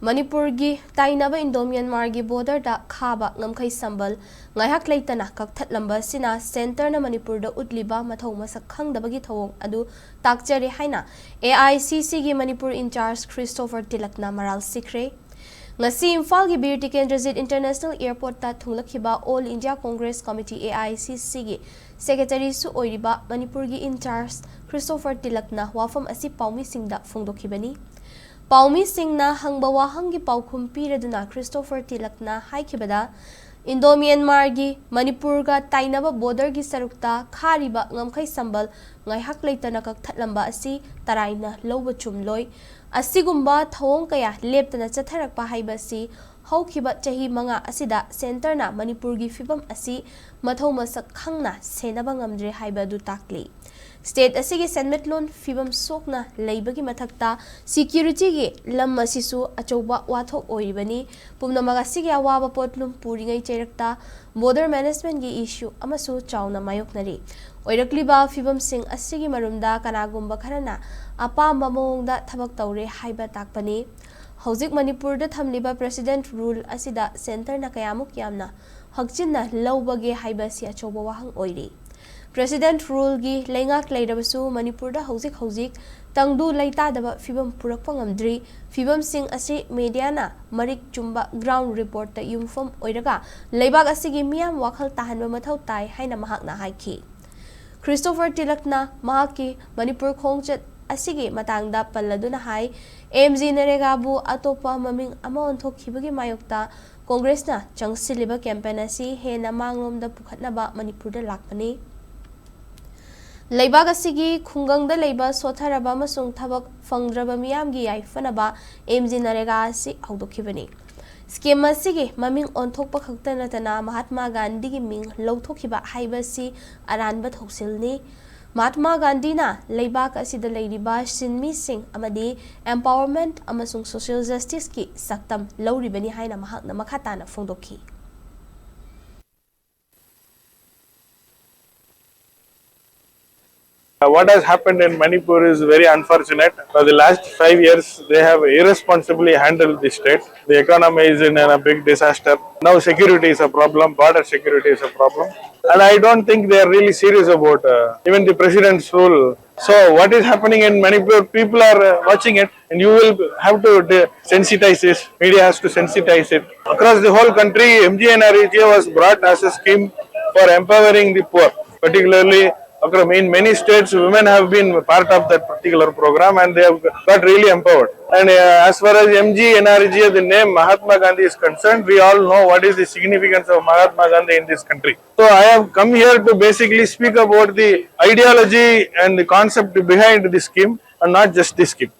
Manipur gi tainaba Indo-Myanmar gi border da khaba ngamkhai sambal ngaihak leitana kaktat lamba sina center na Manipur da utliba Mathou Masak Khangde gi thawong adu takjari haina AICC gi Manipur in charge Christopher Tilak na maral sikre ngasi Imphal gi Bir Tikendrajit International Airport ta thunglakhiba All India Congress Committee AICC gi secretary su oiriba Manipur gi in charge Christopher Tilak na wafam asi paumi singda phongdokhibani Paumi Singh na hangbawa hangi paukhum piraduna Christopher Tilak na haikibada Indo-Myanmar gi Manipur ga tainaba border gi sarukta khariba ngamkhai sambal ngaihak leitana kakthatlamba asi taraina loba chumloi asigumba thawong kaya leptana chatharakpa haibasi haukiba chahi manga asida center na Manipur gi fibam asi Mathou Masak Khangna senaba ngamdre haibadu takli State asigi senmetlon fibam sokna leibagi mathakta security gi lam asisu achouba wathok oiribani pumnamaga asigi awaba potlum puringai cherakta border management gi issue amasu chauna mayoknari oirakliba fibam sing asigi marumda kanagumba kharana apamba mongda thabak tawre haiba takpani Hojik Manipur da thamliba president rule asida center na kayamuk yamna hakchinna lawbage haiba si achouba wahang oiri President rule gi lengak leirabasu Manipur da hojik tangdu leitadaba fibam purakpa ngamdri fibam sing asi media na marik chumba ground report ta yumfom oiraga leibak asigi miyam wakhal tahanba mathau tai haina mahakna haiki Christopher Tilak na mahaki Manipur khongchat asigi matangda palladuna hai MG Naregabu atopa maming ama onthokkhibagi mayokta Congress na changsiliba campaign asi hena manglomda pukhatnaba Manipur da lakpani Leibag asigi khungangda leiba sotharaba amasung thabak fangdraba miyamgi yaifanaba MG Narega asi haudokhibani scheme asigi maming onthokpa khaktanatana Mahatma Gandhi gi ming lawthokhiba haibasi aranba thoksilni Mahatma Gandhi na leibag asida leiriba sinmi sing amadi empowerment amasung social justice ki saktam lawribani haina mahakna makhatana phongdokhi What has happened in Manipur is very unfortunate. For the last 5 years, they have irresponsibly handled the state. The economy is in a big disaster. Now security is a problem, border security is a problem. And I don't think they are really serious about even the president's rule. So what is happening in Manipur, people are watching it and you will have to sensitize this. Media has to sensitize it. Across the whole country, MGNREGA was brought as a scheme for empowering the poor, particularly in many states, women have been part of that particular program and they have got really empowered. And as far as MGNREGA, the name Mahatma Gandhi is concerned, we all know what is the significance of Mahatma Gandhi in this country. So I have come here to basically speak about the ideology and the concept behind the scheme and not just the scheme.